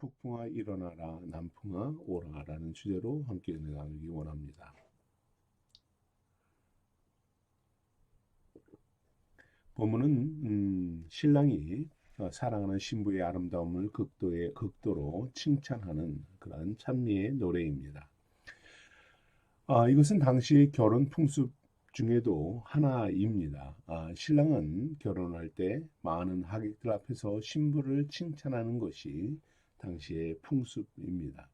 북풍아 일어나라 남풍아 오라라는 주제로 함께 은혜 나누기 원합니다. 본문은 신랑이 사랑하는 신부의 아름다움을 극도로 칭찬하는 그런 찬미의 노래입니다. 이것은 당시 결혼 풍습 중에도 하나입니다. 신랑은 결혼할 때 많은 하객들 앞에서 신부를 칭찬하는 것이 당시의 풍습입니다.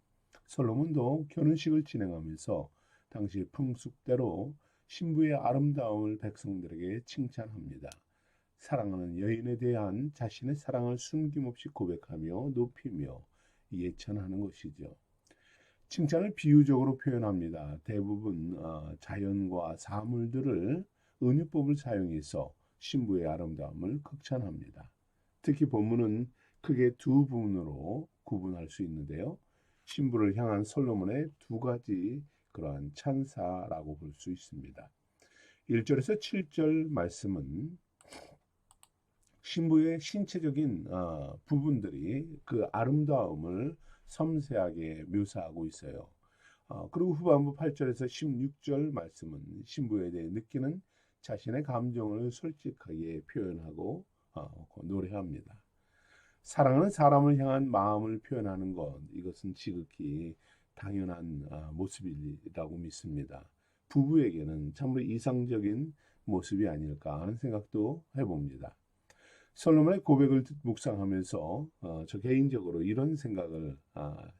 솔로몬도 결혼식을 진행하면서 당시 풍습대로 신부의 아름다움을 백성들에게 칭찬합니다. 사랑하는 여인에 대한 자신의 사랑을 숨김없이 고백하며 높이며 예찬하는 것이죠. 칭찬을 비유적으로 표현합니다. 대부분 자연과 사물들을 은유법을 사용해서 신부의 아름다움을 극찬합니다. 특히 본문은 크게 두 부분으로 구분할 수 있는데요. 신부를 향한 솔로몬의 두 가지 그러한 찬사라고 볼 수 있습니다. 1절에서 7절 말씀은 신부의 신체적인 부분들이 그 아름다움을 섬세하게 묘사하고 있어요. 그리고 후반부 8절에서 16절 말씀은 신부에 대해 느끼는 자신의 감정을 솔직하게 표현하고 노래합니다. 사랑하는 사람을 향한 마음을 표현하는 것, 이것은 지극히 당연한 모습이라고 믿습니다. 부부에게는 참으로 이상적인 모습이 아닐까 하는 생각도 해봅니다. 솔로몬의 고백을 묵상하면서 저 개인적으로 이런 생각을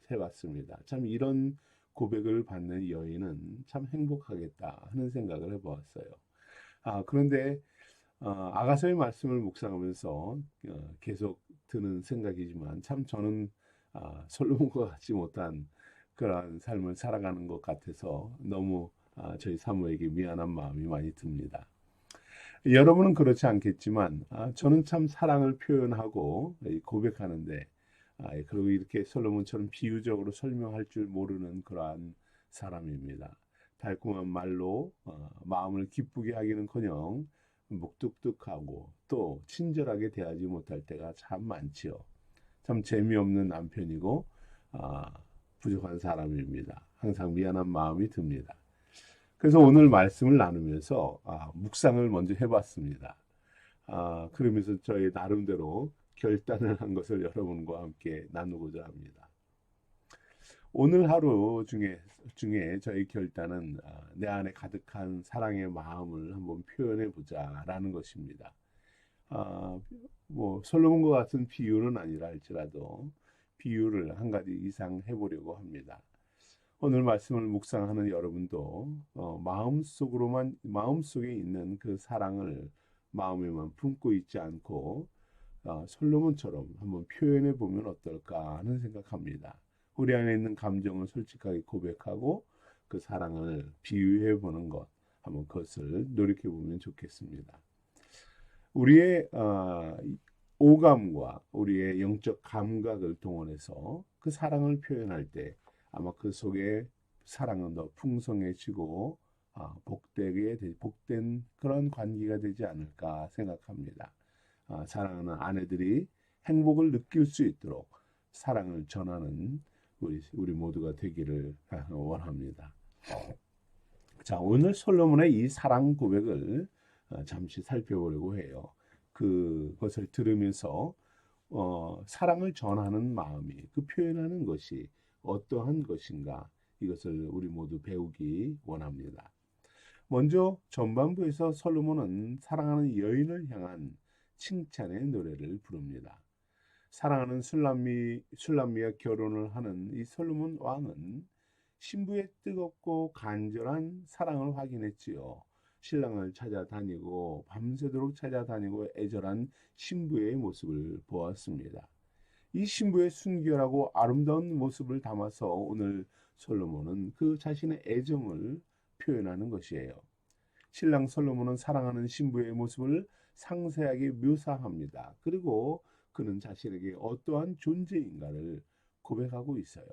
해봤습니다. 참 이런 고백을 받는 여인은 참 행복하겠다 하는 생각을 해보았어요. 그런데 아가서의 말씀을 묵상하면서 계속 드는 생각이지만 참 저는 솔로몬과 같지 못한 그러한 삶을 살아가는 것 같아서 너무 저희 사모에게 미안한 마음이 많이 듭니다. 여러분은 그렇지 않겠지만 저는 참 사랑을 표현하고 고백하는데 그리고 이렇게 솔로몬처럼 비유적으로 설명할 줄 모르는 그러한 사람입니다. 달콤한 말로 마음을 기쁘게 하기는커녕 묵뚝뚝하고 또 친절하게 대하지 못할 때가 참 많지요. 참 재미없는 남편이고 부족한 사람입니다. 항상 미안한 마음이 듭니다. 그래서 오늘 말씀을 나누면서 묵상을 먼저 해봤습니다. 그러면서 저희 나름대로 결단을 한 것을 여러분과 함께 나누고자 합니다. 오늘 하루 중에 저희 결단은 내 안에 가득한 사랑의 마음을 한번 표현해 보자라는 것입니다. 뭐 솔로몬과 같은 비유는 아니라 할지라도 비유를 한 가지 이상 해보려고 합니다. 오늘 말씀을 묵상하는 여러분도 마음속에 있는 그 사랑을 마음에만 품고 있지 않고 솔로몬처럼 한번 표현해 보면 어떨까 하는 생각합니다. 우리 안에 있는 감정을 솔직하게 고백하고 그 사랑을 비유해 보는 것, 한번 그것을 노력해 보면 좋겠습니다. 우리의 오감과 우리의 영적 감각을 동원해서 그 사랑을 표현할 때 아마 그 속에 사랑은 더 풍성해지고 복된 그런 관계가 되지 않을까 생각합니다. 사랑하는 아내들이 행복을 느낄 수 있도록 사랑을 전하는 우리 모두가 되기를 원합니다. 자, 오늘 솔로몬의 이 사랑 고백을 잠시 살펴보려고 해요. 그것을 들으면서 사랑을 전하는 마음이 그 표현하는 것이 어떠한 것인가 이것을 우리 모두 배우기 원합니다. 먼저 전반부에서 솔로몬은 사랑하는 여인을 향한 칭찬의 노래를 부릅니다. 사랑하는 술람미와 결혼을 하는 이 솔로몬 왕은 신부의 뜨겁고 간절한 사랑을 확인했지요. 신랑을 찾아다니고 밤새도록 찾아다니고 애절한 신부의 모습을 보았습니다. 이 신부의 순결하고 아름다운 모습을 담아서 오늘 솔로몬은 그 자신의 애정을 표현하는 것이에요. 신랑 솔로몬은 사랑하는 신부의 모습을 상세하게 묘사합니다. 그리고 그는 자신에게 어떠한 존재인가를 고백하고 있어요.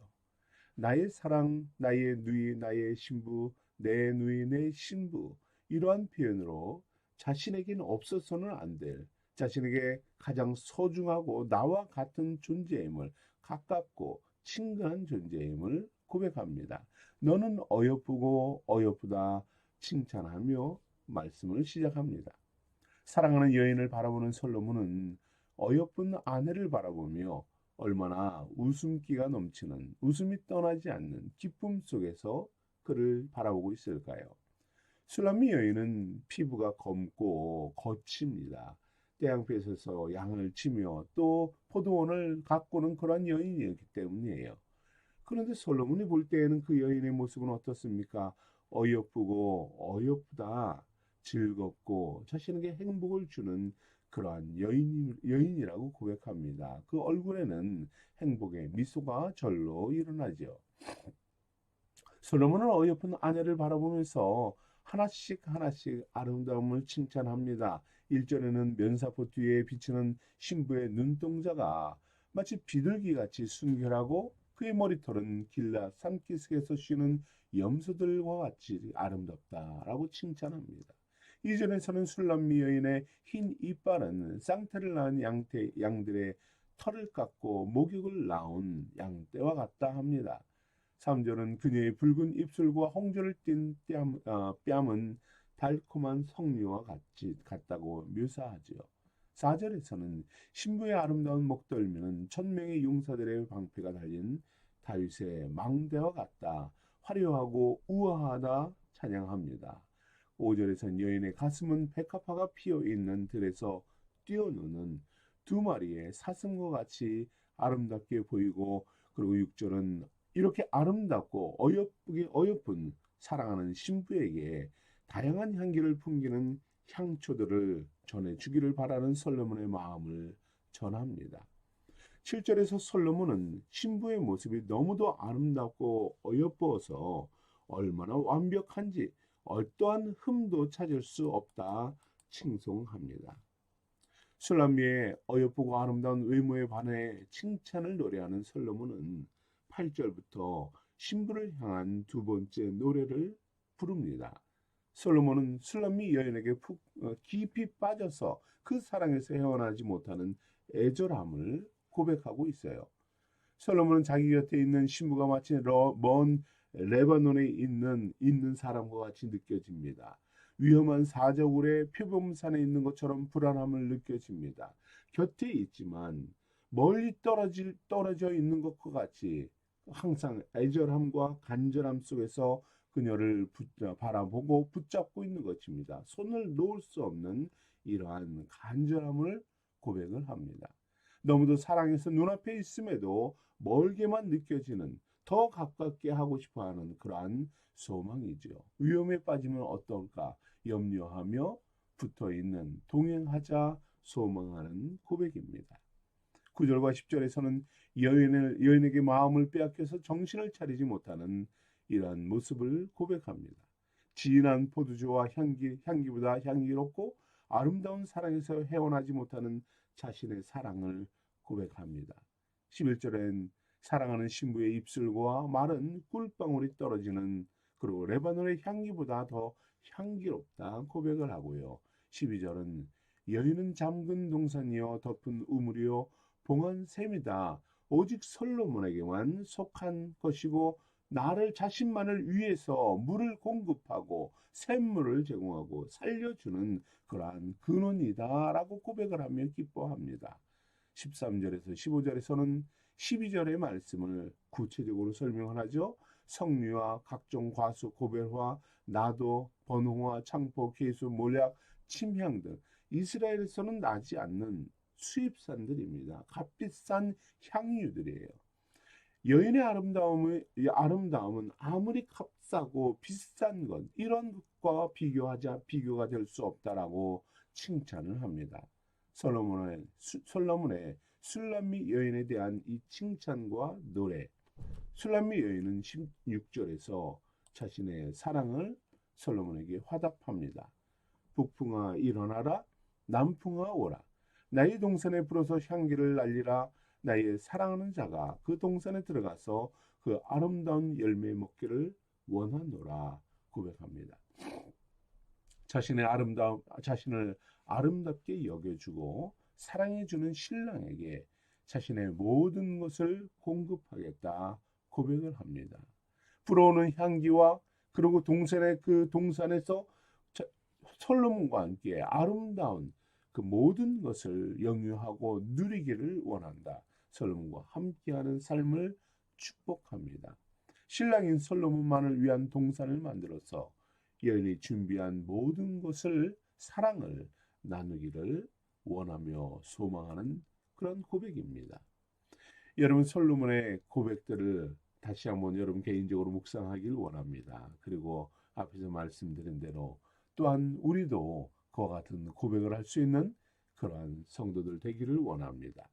나의 사랑, 나의 누이, 나의 신부, 내 누이, 내 신부, 이러한 표현으로 자신에게는 없어서는 안 될, 자신에게 가장 소중하고 나와 같은 존재임을 가깝고 친근한 존재임을 고백합니다. 너는 어여쁘고 어여쁘다 칭찬하며 말씀을 시작합니다. 사랑하는 여인을 바라보는 솔로몬은 어여쁜 아내를 바라보며 얼마나 웃음기가 넘치는, 웃음이 떠나지 않는 기쁨 속에서 그를 바라보고 있을까요? 술람미 여인은 피부가 검고 거칩니다. 태양빛에서 양을 치며 또 포도원을 가꾸는 그런 여인이었기 때문이에요. 그런데 솔로몬이 볼 때에는 그 여인의 모습은 어떻습니까? 어여쁘고 어여쁘다, 즐겁고 자신에게 행복을 주는 그러한 여인이라고 고백합니다. 그 얼굴에는 행복의 미소가 절로 일어나죠. 솔로몬은 어여쁜 아내를 바라보면서 하나씩 하나씩 아름다움을 칭찬합니다. 1절에는 면사포 뒤에 비치는 신부의 눈동자가 마치 비둘기같이 순결하고 그의 머리털은 길라 산기슭에서 쉬는 염소들과 같이 아름답다라고 칭찬합니다. 2절에서는 술람미 여인의 흰 이빨은 쌍태를 낳은 양들의 털을 깎고 목욕을 나온 양떼와 같다 합니다. 3절은 그녀의 붉은 입술과 홍조를 띤 뺨은 달콤한 석류와 같다고 묘사하지요. 4절에서는 신부의 아름다운 목덜미는 천명의 용사들의 방패가 달린 다윗의 망대와 같다, 화려하고 우아하다 찬양합니다. 5절에서는 여인의 가슴은 백합화가 피어있는 들에서 뛰어노는 두 마리의 사슴과 같이 아름답게 보이고, 그리고 6절은 이렇게 아름답고 어여쁜 사랑하는 신부에게 다양한 향기를 풍기는 향초들을 전해주기를 바라는 솔로몬의 마음을 전합니다. 7절에서 솔로몬은 신부의 모습이 너무도 아름답고 어여뻐서 얼마나 완벽한지 어떠한 흠도 찾을 수 없다 칭송합니다. 술람미의 어여쁘고 아름다운 외모에 반해 칭찬을 노래하는 솔로몬은 8절부터 신부를 향한 두 번째 노래를 부릅니다. 솔로몬은 술람미 여인에게 깊이 빠져서 그 사랑에서 헤어나지 못하는 애절함을 고백하고 있어요. 솔로몬은 자기 곁에 있는 신부가 마치 먼 레바논에 있는 사람과 같이 느껴집니다. 위험한 사저울의 표범산에 있는 것처럼 불안함을 느껴집니다. 곁에 있지만 멀리 떨어져 있는 것과 같이 항상 애절함과 간절함 속에서 그녀를 바라보고 붙잡고 있는 것입니다. 손을 놓을 수 없는 이러한 간절함을 고백을 합니다. 너무도 사랑해서 눈앞에 있음에도 멀게만 느껴지는, 더 가깝게 하고 싶어하는 그러한 소망이죠. 위험에 빠지면 어떨까 염려하며 붙어있는, 동행하자 소망하는 고백입니다. 9절과 10절에서는 여인에게 마음을 빼앗겨서 정신을 차리지 못하는 이러한 모습을 고백합니다. 진한 포도주와 향기보다 향기롭고 아름다운 사랑에서 헤어나지 못하는 자신의 사랑을 고백합니다. 11절엔 사랑하는 신부의 입술과 마른 꿀방울이 떨어지는, 그리고 레바논의 향기보다 더 향기롭다 고백을 하고요. 12절은 여인은 잠근 동산이여 덮은 우물이요 봉한 샘이다. 오직 솔로몬에게만 속한 것이고 나를 자신만을 위해서 물을 공급하고 샘물을 제공하고 살려주는 그러한 근원이다라고 고백을 하며 기뻐합니다. 13절에서 15절에서는 12절의 말씀을 구체적으로 설명을 하죠. 석류와 각종 과수, 고별화, 나도, 번홍화, 창포, 계수, 몰약, 침향 등 이스라엘에서는 나지 않는 수입산들입니다. 값비싼 향유들이에요. 여인의 아름다움은 아무리 값싸고 비싼 것, 이런 것과 비교가 될 수 없다라고 칭찬을 합니다. 솔로몬의 술람미 여인에 대한 이 칭찬과 노래. 술람미 여인은 16절에서 자신의 사랑을 솔로몬에게 화답합니다. 북풍아 일어나라, 남풍아 오라. 나의 동산에 불어서 향기를 날리라. 나의 사랑하는 자가 그 동산에 들어가서 그 아름다운 열매 먹기를 원하노라 고백합니다. 자신을 아름답게 여겨주고 사랑해주는 신랑에게 자신의 모든 것을 공급하겠다 고백을 합니다. 불어오는 향기와 그리고 동산에서 솔로몬과 함께 아름다운 그 모든 것을 영유하고 누리기를 원한다. 솔로몬과 함께하는 삶을 축복합니다. 신랑인 솔로몬만을 위한 동산을 만들어서 여인이 준비한 모든 것을 사랑을 나누기를 원하며 소망하는 그런 고백입니다. 여러분 솔로몬의 고백들을 다시 한번 여러분 개인적으로 묵상하길 원합니다. 그리고 앞에서 말씀드린 대로 또한 우리도 그와 같은 고백을 할 수 있는 그러한 성도들 되기를 원합니다.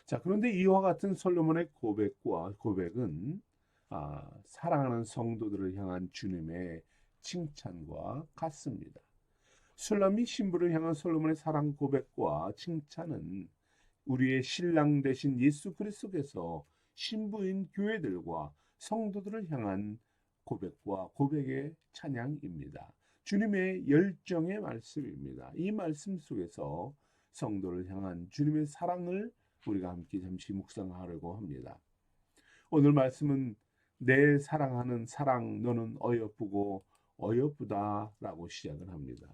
자, 그런데 이와 같은 솔로몬의 고백은 사랑하는 성도들을 향한 주님의 칭찬과 같습니다. 술람이 신부를 향한 솔로몬의 사랑 고백과 칭찬은 우리의 신랑 되신 예수 그리스도께서 신부인 교회들과 성도들을 향한 고백과 고백의 찬양입니다. 주님의 열정의 말씀입니다. 이 말씀 속에서 성도를 향한 주님의 사랑을 우리가 함께 잠시 묵상하려고 합니다. 오늘 말씀은 내 사랑하는 사랑 너는 어여쁘고 어여쁘다라고 시작을 합니다.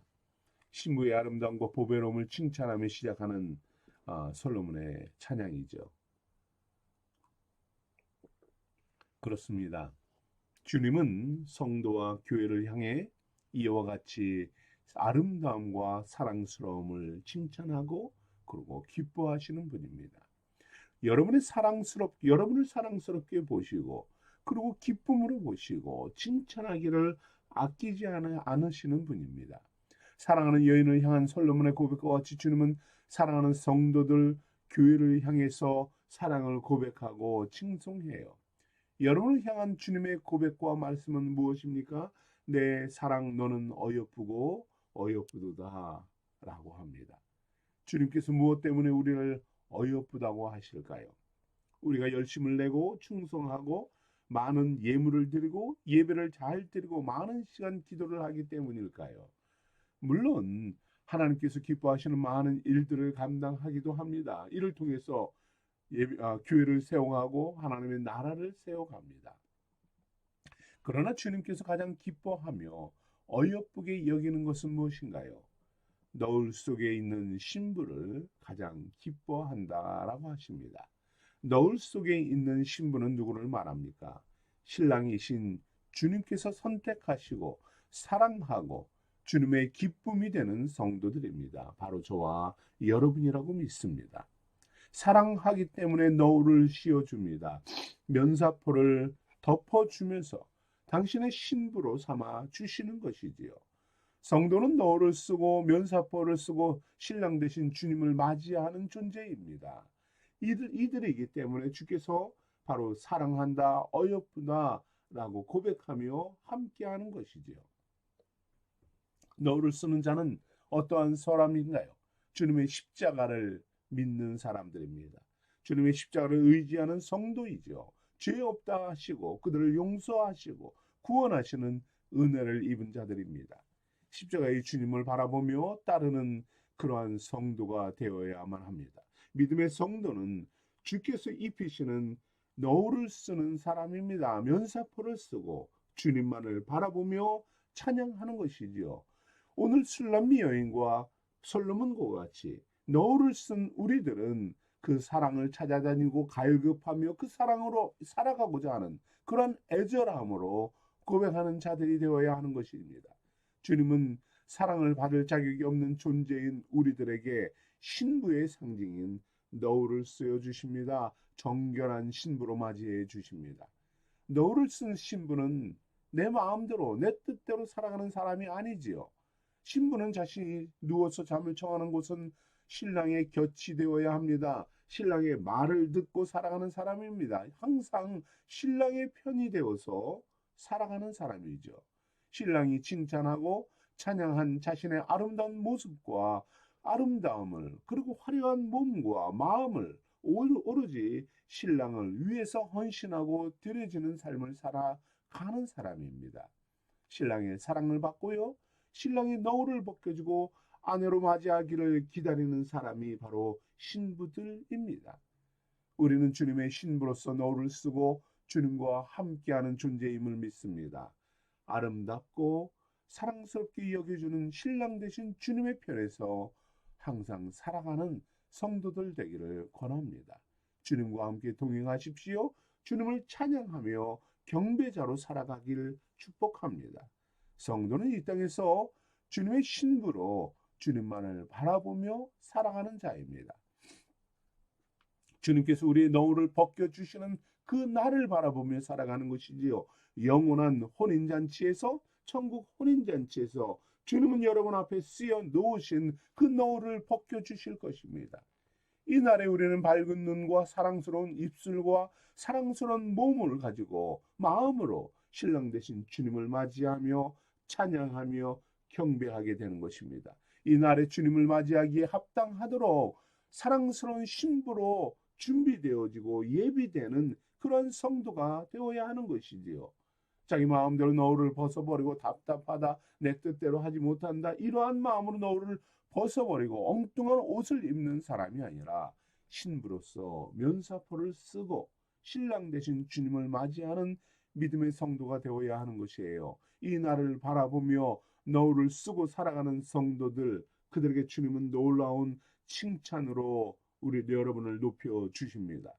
신부의 아름다움과 보배로움을 칭찬하며 시작하는 솔로몬의 찬양이죠. 그렇습니다. 주님은 성도와 교회를 향해 이와 같이 아름다움과 사랑스러움을 칭찬하고 그리고 기뻐하시는 분입니다. 여러분을 사랑스럽게 보시고 그리고 기쁨으로 보시고 칭찬하기를 아끼지 않으시는 분입니다. 사랑하는 여인을 향한 솔로몬의 고백과 같이 주님은 사랑하는 성도들 교회를 향해서 사랑을 고백하고 칭송해요. 여러분을 향한 주님의 고백과 말씀은 무엇입니까? 내 사랑 너는 어여쁘고 어여쁘도다 라고 합니다. 주님께서 무엇 때문에 우리를 어여쁘다고 하실까요? 우리가 열심을 내고 충성하고 많은 예물을 드리고 예배를 잘 드리고 많은 시간 기도를 하기 때문일까요? 물론 하나님께서 기뻐하시는 많은 일들을 감당하기도 합니다. 이를 통해서 교회를 세워가고 하나님의 나라를 세워갑니다. 그러나 주님께서 가장 기뻐하며 어여쁘게 여기는 것은 무엇인가요? 너울 속에 있는 신부를 가장 기뻐한다라고 하십니다. 너울 속에 있는 신부는 누구를 말합니까? 신랑이신 주님께서 선택하시고 사랑하고 주님의 기쁨이 되는 성도들입니다. 바로 저와 여러분이라고 믿습니다. 사랑하기 때문에 너울을 씌워줍니다. 면사포를 덮어주면서 당신의 신부로 삼아 주시는 것이지요. 성도는 너울을 쓰고 면사포를 쓰고 신랑 되신 주님을 맞이하는 존재입니다. 이들이기 때문에 주께서 바로 사랑한다, 어여쁘다 라고 고백하며 함께하는 것이지요. 너울을 쓰는 자는 어떠한 사람인가요? 주님의 십자가를 믿는 사람들입니다. 주님의 십자가를 의지하는 성도이죠. 죄 없다 하시고 그들을 용서하시고 구원하시는 은혜를 입은 자들입니다. 십자가의 주님을 바라보며 따르는 그러한 성도가 되어야만 합니다. 믿음의 성도는 주께서 입히시는 너울을 쓰는 사람입니다. 면사포를 쓰고 주님만을 바라보며 찬양하는 것이지요. 오늘 술람미 여인과 솔로몬과 같이 너울을 쓴 우리들은 그 사랑을 찾아다니고 갈급하며 그 사랑으로 살아가고자 하는 그런 애절함으로 고백하는 자들이 되어야 하는 것입니다. 주님은 사랑을 받을 자격이 없는 존재인 우리들에게 신부의 상징인 너울을 쓰여 주십니다. 정결한 신부로 맞이해 주십니다. 너울을 쓴 신부는 내 마음대로 내 뜻대로 살아가는 사람이 아니지요. 신부는 자신이 누워서 잠을 청하는 곳은 신랑의 곁이 되어야 합니다. 신랑의 말을 듣고 살아가는 사람입니다. 항상 신랑의 편이 되어서 살아가는 사람이죠. 신랑이 칭찬하고 찬양한 자신의 아름다운 모습과 아름다움을 그리고 화려한 몸과 마음을 오로지 신랑을 위해서 헌신하고 드려지는 삶을 살아가는 사람입니다. 신랑의 사랑을 받고요. 신랑이 너울을 벗겨주고 아내로 맞이하기를 기다리는 사람이 바로 신부들입니다. 우리는 주님의 신부로서 너울을 쓰고 주님과 함께하는 존재임을 믿습니다. 아름답고 사랑스럽게 여겨주는 신랑 되신 주님의 편에서 항상 살아가는 성도들 되기를 권합니다. 주님과 함께 동행하십시오. 주님을 찬양하며 경배자로 살아가기를 축복합니다. 성도는 이 땅에서 주님의 신부로 주님만을 바라보며 살아가는 자입니다. 주님께서 우리의 너울을 벗겨주시는 그 날을 바라보며 살아가는 것이지요. 영원한 혼인잔치에서, 천국 혼인잔치에서 주님은 여러분 앞에 쓰여 놓으신 그 너울을 벗겨주실 것입니다. 이 날에 우리는 밝은 눈과 사랑스러운 입술과 사랑스러운 몸을 가지고 마음으로 신랑 되신 주님을 맞이하며 찬양하며 경배하게 되는 것입니다. 이 날에 주님을 맞이하기에 합당하도록 사랑스러운 신부로 준비되어지고 예비되는 그런 성도가 되어야 하는 것이지요. 자기 마음대로 너울을 벗어버리고 답답하다, 내 뜻대로 하지 못한다, 이러한 마음으로 너울을 벗어버리고 엉뚱한 옷을 입는 사람이 아니라 신부로서 면사포를 쓰고 신랑 되신 주님을 맞이하는 믿음의 성도가 되어야 하는 것이에요. 이 날을 바라보며 너울을 쓰고 살아가는 성도들, 그들에게 주님은 놀라운 칭찬으로 우리 여러분을 높여 주십니다.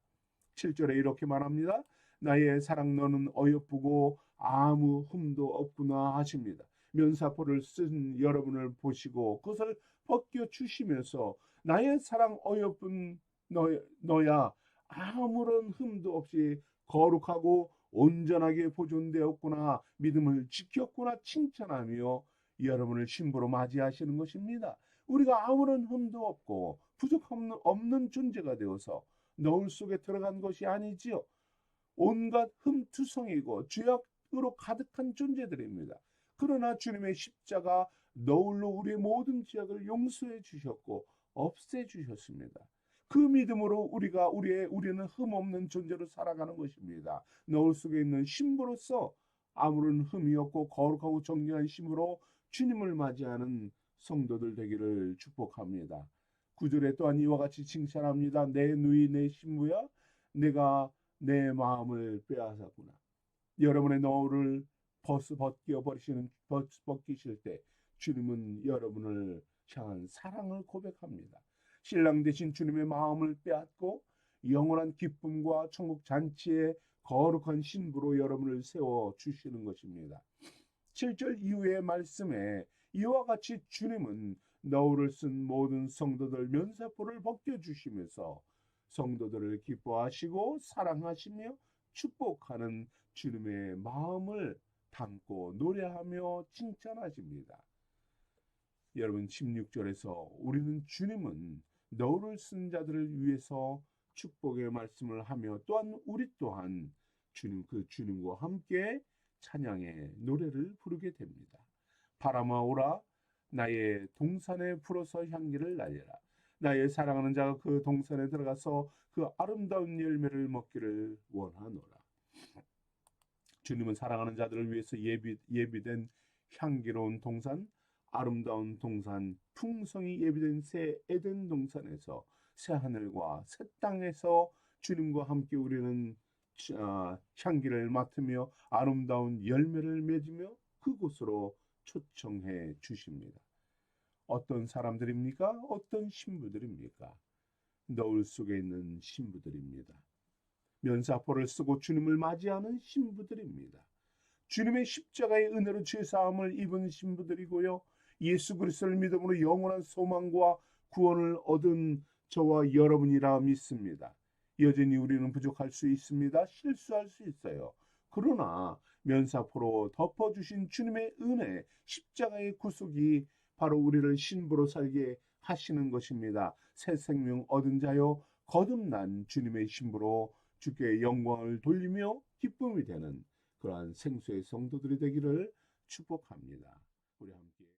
7절에 이렇게 말합니다. 나의 사랑 너는 어여쁘고 아무 흠도 없구나 하십니다. 면사포를 쓴 여러분을 보시고 그것을 벗겨 주시면서 나의 사랑 어여쁜 너야 아무런 흠도 없이 거룩하고 온전하게 보존되었구나, 믿음을 지켰구나 칭찬하며 여러분을 신부로 맞이하시는 것입니다. 우리가 아무런 흠도 없고 부족함 없는 존재가 되어서 너울 속에 들어간 것이 아니지요. 온갖 흠투성이고 죄악으로 가득한 존재들입니다. 그러나 주님의 십자가 너울로 우리의 모든 죄악을 용서해 주셨고 없애 주셨습니다. 그 믿음으로 우리는 흠없는 존재로 살아가는 것입니다. 너울 속에 있는 신부로서 아무런 흠이 없고 거룩하고 정결한 신부로 주님을 맞이하는 성도들 되기를 축복합니다. 9절에 또한 이와 같이 칭찬합니다. 내 누이 내 신부야, 내가 내 마음을 빼앗았구나. 여러분의 너울을 벗기실 때 주님은 여러분을 향한 사랑을 고백합니다. 신랑 되신 주님의 마음을 빼앗고 영원한 기쁨과 천국 잔치의 거룩한 신부로 여러분을 세워 주시는 것입니다. 7절 이후의 말씀에 이와 같이 주님은 너울을 쓴 모든 성도들 면사포를 벗겨주시면서 성도들을 기뻐하시고 사랑하시며 축복하는 주님의 마음을 담고 노래하며 칭찬하십니다. 여러분 16절에서 우리는 주님은 너울을 쓴 자들을 위해서 축복의 말씀을 하며 또한 우리 또한 주님과 함께 찬양의 노래를 부르게 됩니다. 바람아 오라 나의 동산에 불어서 향기를 날려라. 나의 사랑하는 자가 그 동산에 들어가서 그 아름다운 열매를 먹기를 원하노라. 주님은 사랑하는 자들을 위해서 예비된 향기로운 동산, 아름다운 동산, 풍성이 예비된 새 에덴 동산에서 새 하늘과 새 땅에서 주님과 함께 우리는 향기를 맡으며 아름다운 열매를 맺으며 그곳으로 초청해 주십니다. 어떤 사람들입니까? 어떤 신부들입니까? 너울 속에 있는 신부들입니다. 면사포를 쓰고 주님을 맞이하는 신부들입니다. 주님의 십자가의 은혜로 죄사함을 입은 신부들이고요. 예수 그리스도를 믿음으로 영원한 소망과 구원을 얻은 저와 여러분이라 믿습니다. 여전히 우리는 부족할 수 있습니다. 실수할 수 있어요. 그러나 면사포로 덮어주신 주님의 은혜, 십자가의 구속이 바로 우리를 신부로 살게 하시는 것입니다. 새 생명 얻은 자요 거듭난 주님의 신부로 주께 영광을 돌리며 기쁨이 되는 그러한 생수의 성도들이 되기를 축복합니다. 우리 함께